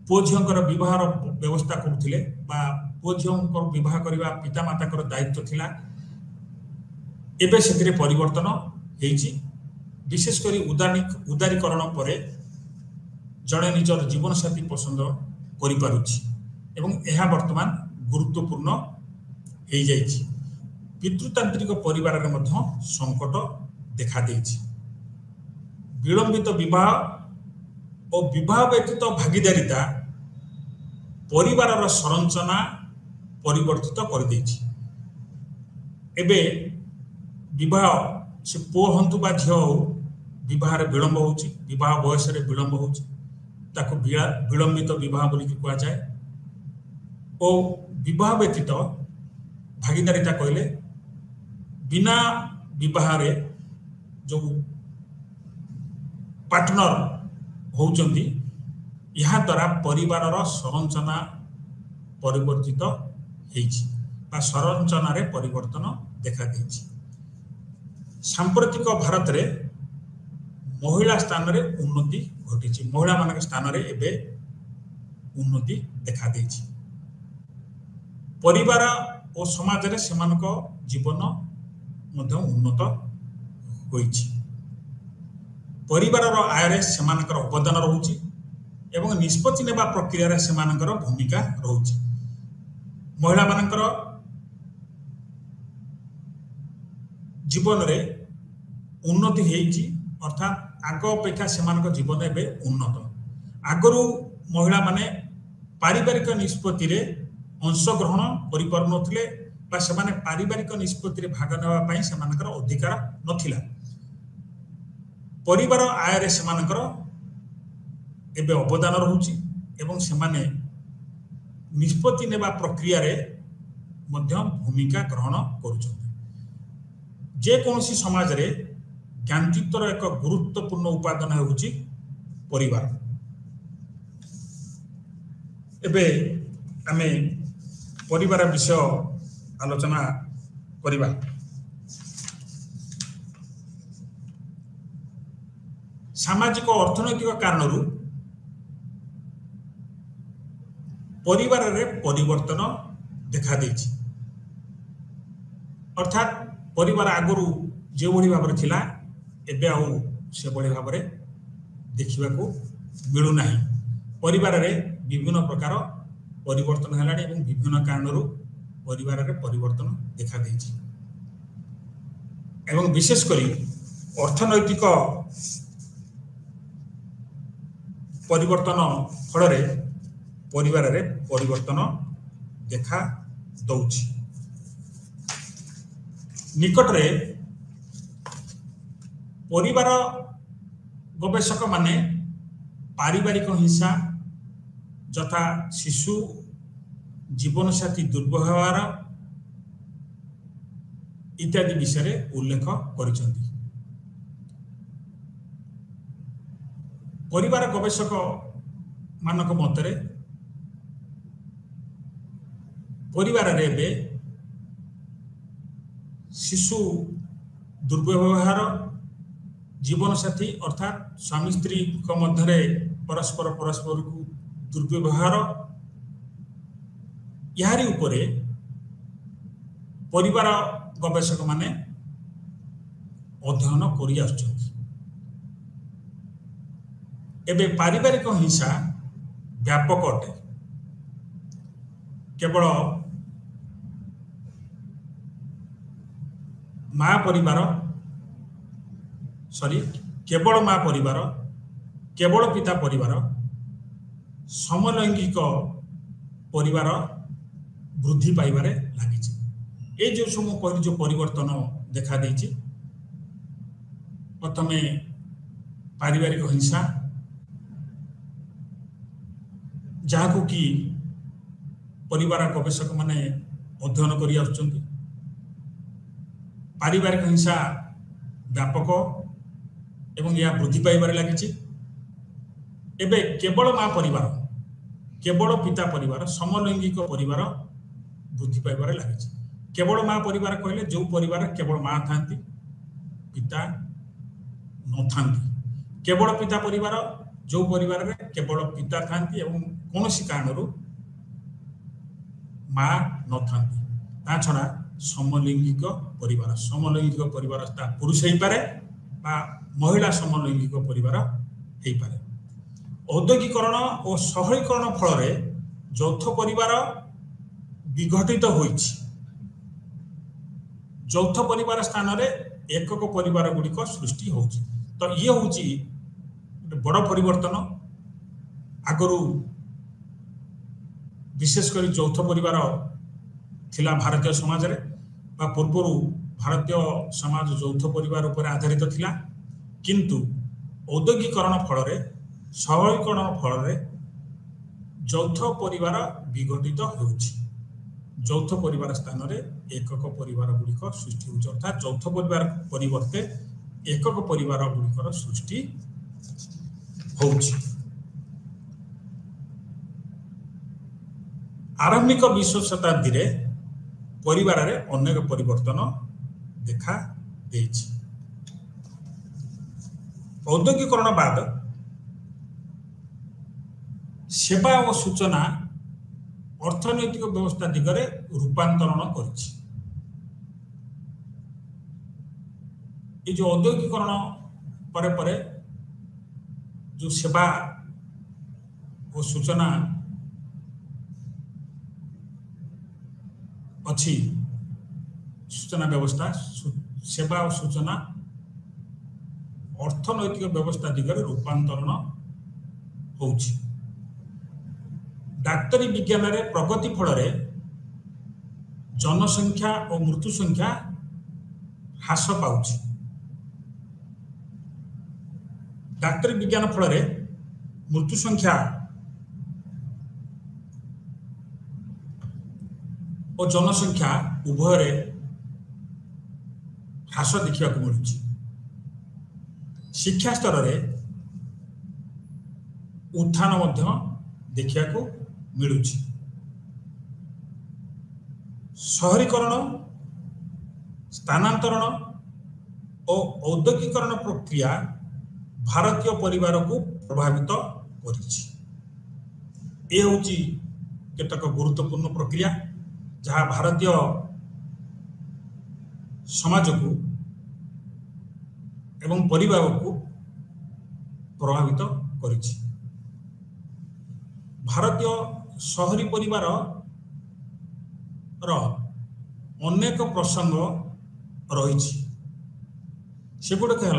S1: पुओ झीर विवाह व्यवस्था करुले पुओ झीर विवाह करने पितामाता दायित्व थिला, एबे से परिवर्तन होइछि। विशेषकर उदारीकरण पर जड़े निजर जीवन साथी पसंद करिपारुछि एवं यह वर्तमान गुरुत्वपूर्ण हो जाइछि। पितृतांत्रिक परिवार रे मध्य संकट देखा देइछि। विलंबित विवाह और विवाह व्यतीत भागीदारिता परिवार संरचना परिवर्तित कर देइछि। एबे विवाह से पुओ हंतु बा झियो विवाह विलंब होउछि, विवाह बयस रे विलंब होउछि, ताको विलंबित विवाह बोली कह जाए। और विवाह व्यतीत भागीदारिता कहले बिना विवाह रे जो पार्टनर होउचंती, यह द्वारा परिवार संरचना परिवर्तित होइछि बा संरचना रे परिवर्तन देखा देइछि। सांप्रतिक भारत रे महिला स्थान रे उन्नति घटी, महिला मान स्थान रे एबे उन्नति देखा देइछि। परिवार और समाज रे सेमानक जीवन मध्य उन्नत होइछि। परिवार आय रे सेमानकर अवदान रहुछि एवं निष्पत्ति नेबा प्रक्रिया रे सेमानकर भूमिका रहुछि। महिला मानकर जीवन रे उन्नति होइछि, अर्थात आग अपेक्षा सेमानक जीवन एबे उन्नत। आगरू महिला माने पारिवारिक निष्पत्ति रे अंशग्रहण करिपार नथिले बा सेमाने पारिवारिक निष्पत्ति रे भाग नेबा पई सेमानकर अधिकार नथिला। परिवार आय रे सेमानकर एबे अवदान रहुछि एवं सेमाने निष्पत्ति नेबा प्रक्रिया रे मध्य भूमिका ग्रहण करुछन्ति। जे कोनोसी समाज रे ज्ञानचित्तर एक गुरुत्वपूर्ण उपादान होउछि परिवार। एबे आमे परिवार विषय आलोचना करिबा। सामाजिक और अर्थनैतिक कारणरू परिवार रे परिवर्तन देखा देइछि। अर्थात परिवार आगरू जे भली भाव थिला एबे आउ से भली भाव देखा मिलू नाही। परिवार रे विभिन्न प्रकार परिवर्तन हेलानी एवं विभिन्न कारणरू परिवार रे परिवर्तन देखा देइछि। एवं विशेष करी अर्थनैतिक परिवर्तन फल रे परिवार रे परिवर्तन देखा दउछि। निकट रे परिवार गवेषक माने पारिवारिक हिंसा जथा शिशु जीवन साथी दुर्व्यवहार इत्यादि विषय उल्लेख करिसेंति। परिवार गवेषक मानक मतरे परिवार रे बे शिशु दुर्व्यवहार जीवन साथी अर्थात स्वामी स्त्री मध्य परस्पर परस्पर को दुर्व्यवहार यारी उपरे परिवार गवेषक माने अध्ययन करि आछुछन्ति। एबे पारिवारिक हिंसा व्यापक अटे। केवल माँ परिवार केवल माँ परिवार केवल पिता परिवार समलैंगिक परिवार वृद्धि पाइबारे लागिछि। ए जो सब कहली जो परिवर्तन देखा देइछि, प्रथमे पारिवारिक हिंसा जहाँ कि परिवार गवेषक माने अध्ययन करि आछुछन्ति पारिवारिक हिंसा व्यापक एवं यह वृद्धि पाइबार लगी। एबे केवल माँ परिवार केवल पिता परिवार समलैंगिक परिवार वृद्धि पाइबार लगी। केवल माँ परिवार कहले जो परिवार केवल माँ था पिता न था, केवल पिता परिवार जो परिवार में केवल पिता था कौन कारण माँ न था छड़ा समलैंगिक परिवार पुरुष हो पारे महिला समलैंगिक परिवार हो पारे। औद्योगिकरण और सहरीकरण फल यौथ परिवार विघटित होइछि। यौथ परिवार स्थान रे एकक परिवार गुड़िक सृष्टि होछि। तो ये होछि बड़ परिवर्तन। आगरू विशेषकर यौथ परिवार थिला भारतीय समाज रे बा पूर्व भारतीय समाज यौथ परिवार उपर आधारित थिला, किंतु औद्योगिकरण फल सहरीकरण फल यौथ परिवार विघटित होउछि। यौथ परिवार स्थान रे एकक परिवार गुड़िक सृष्टि होउछि, अर्थात यौथ परिवार परिवर्ते एकक परिवार गुड़िकर सृष्टि होउछि। आरंभिक 20 शताब्दी रे परिवार रे अनेक परिवर्तन देखा देछि। औद्योगिकरण बाद सेवा और सूचना अर्थनैतिक व्यवस्था दिगरे रूपांतरण करिछि। ये जो औद्योगिकरण परे परे जो सेवा और सूचना अच्छी सूचना व्यवस्था सेवा और सूचना अर्थनैतिक व्यवस्था दिगरे रूपांतरण होउछि। डाक्तरी विज्ञान रे प्रगति फल जनसंख्या और मृत्यु संख्या ह्रास पाउछि। डाक्तरी विज्ञान फल मृत्यु संख्या और जनसंख्या उभय ह्रास देखा मिलूँ। शिक्षा स्तर रे उत्थान देखा मिलूँ। शहरीकरण स्थानांतरण और औद्योगिकरण प्रक्रिया भारतीय परिवार को प्रभावित करिछि। ये होची केतक गुरुत्वपूर्ण प्रक्रिया जहाँ भारतीय समाज को एवं परिवार को प्रभावित करिछि। भारतीय शहरी परिवार अनेक प्रसंग रही। सेगुड़िक है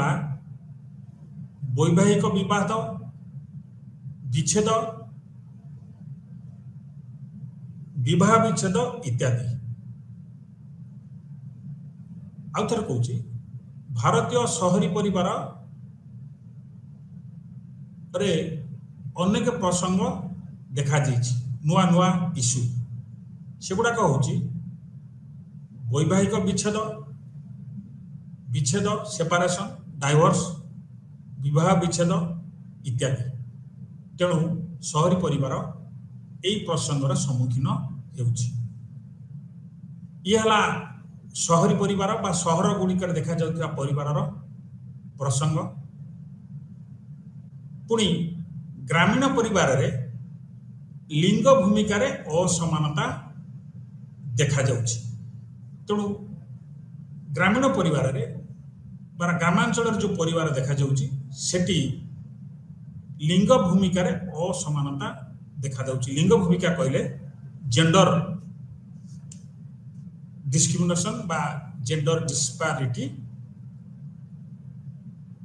S1: वैवाहिक विवाद, विच्छेद, विवाह विच्छेद इत्यादि। आउ थे कहूँ भारतीय शहरी परिवार रे अनेक प्रसंग देखा नुआ नुआ इश्यू। सेगुड़ाक हूँ वैवाहिक विच्छेद, विच्छेद सेपारेशन डाइवोर्स, विवाह विच्छेद इत्यादि। तेणु शहरी परिवार यही प्रसंगर सम्मुखीन होउछि। ये हला शहरी परिवार बा शहर गुड़िक देखा जाउथिबा परिवार प्रसंग। पुणी ग्रामीण परिवार रे लिंग भूमिका रे असमानता देखा जाउछि। तेणु ग्रामीण परिवार रे बा ग्रामांचल जो परिवार देखा जाउछि सेठी लिंग भूमिका रे असमानता देखा जाउछि। लिंग भूमिका कहले जेंडर डिस्क्रिमिनेशन बा जेंडर डिस्पारिटी,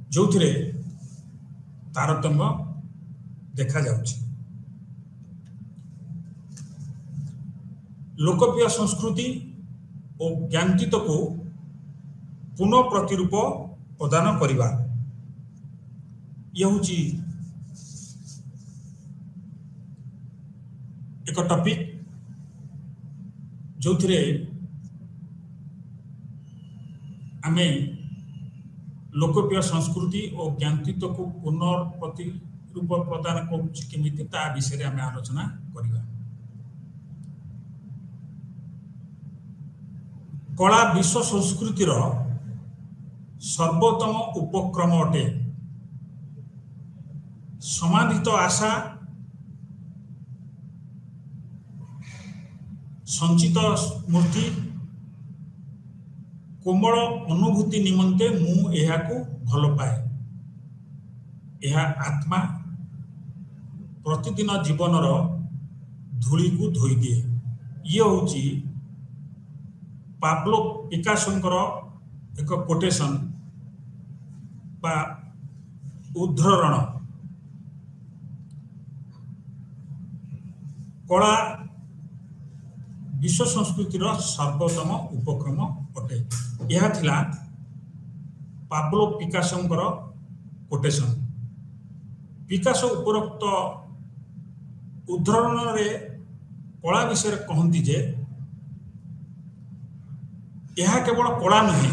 S1: जो थिरे तारतम्य देखा जाउछि। लोकप्रिय संस्कृति और ज्ञानचित को पुनः प्रतिरूप प्रदान करवा ये हूँ एक टॉपिक जो थिरे आमे लोकप्रिय संस्कृति और ज्ञानतीत को पुनर्प्रतिरूप प्रदान करमिति ता विषय आम आलोचना करवा। कला विश्व संस्कृतिर सर्वोत्तम उपक्रम अटे। समाधित आशा संचित स्मृति कोमल अनुभूति निमंते मु एहा को भल पाए। यह आत्मा प्रतिदिन जीवन धूली को धोई दिए। ये हूँ पाब्लो पिकासोंकर एक कोटेशन बा उद्धरण। कला विश्व संस्कृतिर सर्वोत्तम उपक्रम अटे। यह थिला पाब्लो पिकासोंकर कोटेशन। पिकासो उपरोक्त उद्धरण रे कला विषय कहती जे यह केवल कला नुहे,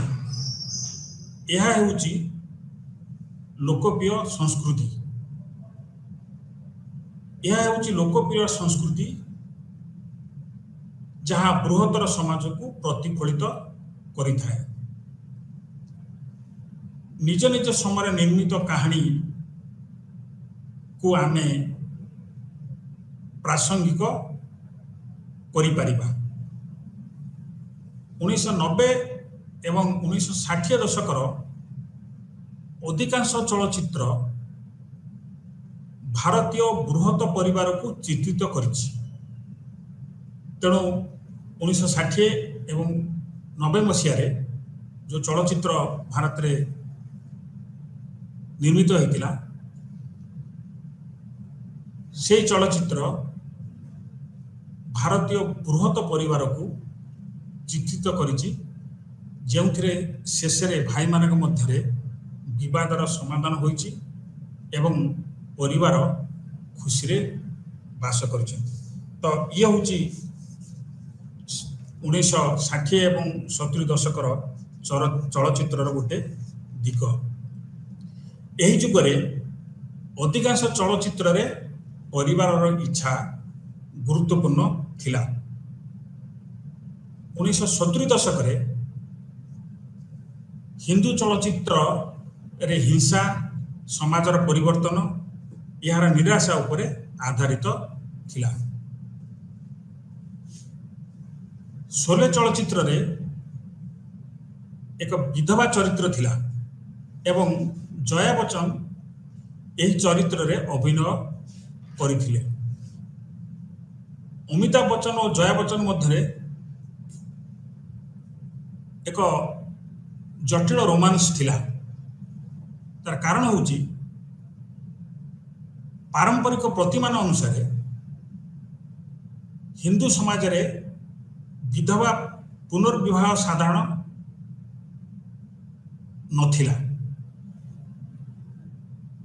S1: यह होची लोकप्रिय संस्कृति। यह होची लोकप्रिय संस्कृति जहाँ बृहत्तर समाज को प्रतिफलित करिथाए। निज निज समय निर्मित कहानी को आमे प्रासंगिक करि परिबा। 1990 एवं 1960 दशकर अधिकांश चलचित्र भारतीय बृहत परिवार को चित्रित करिछि। तेणु 1960 एवं 90 मसीह जो चलचित्र भारत रे निर्मित होइतिला से चलचित्र भारतीय बृहत परिवार को चित्रित करिछि, जेउथिरे शेषरे भाई मानक मध्यरे विवादर समाधान होइछि एवं परिवार खुशी रे बास करिछन्ति। तो ये होछि 1960 एवं 70 दशकर चलचित्रर गोटे दिग। एही जुगरे अधिकांश चलचित्र रे परिवार इच्छा गुरुत्वपूर्ण थिला। 1970 दशक हिंदू चलचित्र रे हिंसा समाजर परिवर्तन यार निराशा उपरे आधारित थिला। शोले चलचित्र रे एक विधवा चरित्र थिला एवं जया बच्चन एही चरित्र रे अभिनय करिथिले। अमिताभ बच्चन और जया बच्चन मध्य एक जटिल रोमांस थिला। तार कारण होची पारंपरिक प्रतिमान अनुसार हिंदू समाज रे विधवा पुनर्विवाह साधारण नथिला।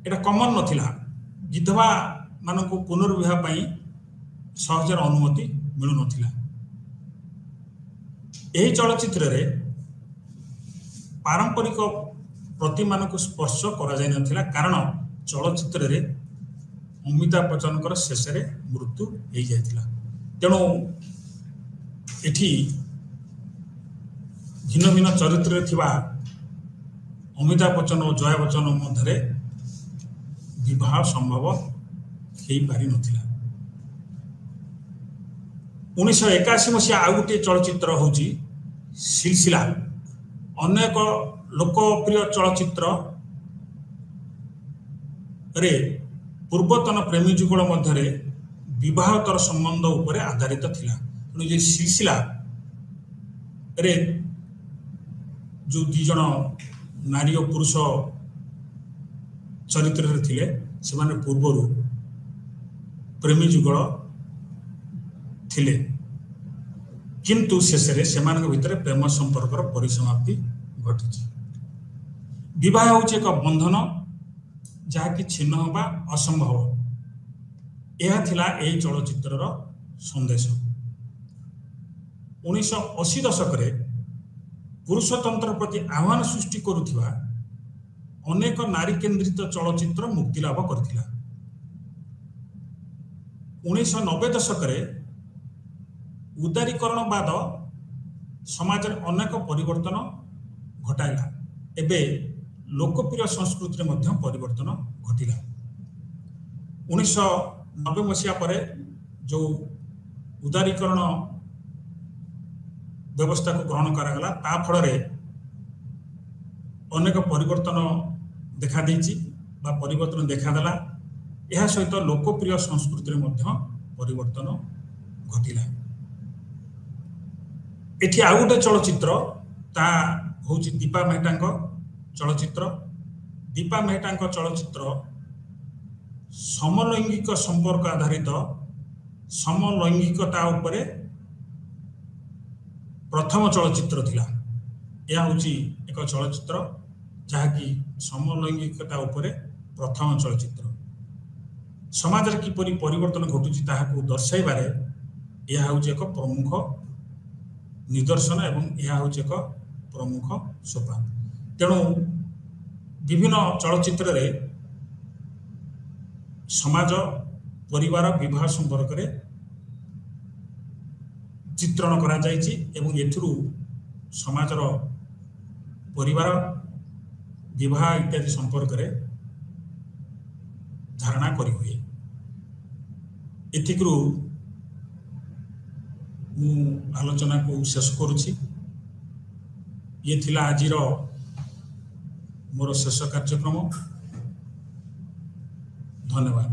S1: एटा कॉमन नथिला। विधवा मानक पुनर्विवाह पई सहजर अनुमति मिलु नथिला। एही चलचित्र रे पारंपरिक प्रतिमान को स्पर्श करा जाय नथिला, कारण चलचित्र रे अमिताभ बच्चन शेष रे मृत्यु हो जाइथिला। तेणु एठी भिन्न भिन्न चरित्र रे थिबा अमिताभ बच्चन और जया बच्चन मध्य विवाह संभव हो पारि नथिला। 1981 मसीहा आउ गोटे चलचित्र होची सिलसिला। अनेक लोकप्रिय चलचित्र रे पूर्वतन प्रेमी जुगल मध्य विवाहतर संबंध उपरे आधारित थिला। जे सिलसिला रे जो दी जन नारी और पुरुष चरित्र रे थिले से माने पूर्वरु प्रेमी जुगल थिले, किंतु शेषरे सेमानक भितर प्रेम संपर्कर परिसमाप्ति घटी। विवाह होचे एक बंधन जहाँकि छिन्न होगा असंभव। यह थिला एही पुरुषतंत्र प्रति आह्वान सृष्टि करुथिबा अनेक नारी केन्द्रित चलचित्र मुक्ति लाभ करथिला। 1990 दशक उदारीकरणवाद समाज अनेक परिवर्तन घटाइला। एबे लोकप्रिय संस्कृति में मध्य परिवर्तन घटिला। 1990 मसीहा पर जो उदारीकरण व्यवस्था को ग्रहण करागला ता फल अनेक परिवर्तन देखा देछि बा परिवर्तन देखादेला। यह सहित लोकप्रिय संस्कृति में मध्य परिवर्तन घटिला। एठी आउ गोटे चलचित्र ता होछि दीपा मेहटांक चलचित्र। दीपा मेहटांक चलचित्र समलैंगिक संपर्क आधारित समलैंगिकता उपरे प्रथम चलचित्र थिला। यह होछि एक चलचित्र जहाँकि समलैंगिकता उपरे प्रथम चलचित्र। समाज रे किपरि परिवर्तन घटुछि ताहाकु दर्शाइबारे यह होछि एक प्रमुख निदर्शन एवं यह होछि एक प्रमुख सोपान। तेणु विभिन्न चलचित्र रे समाज परिवार विवाह संपर्क रे चित्रण करा जायछि एवं एथिरु समाजर परिवार विवाह इत्यादि संपर्क रे धारणा करी हुए। एथिकरू मु आलोचना को शेष करुछि। ये थिला आजिर मोर शेष कार्यक्रम। धन्यवाद।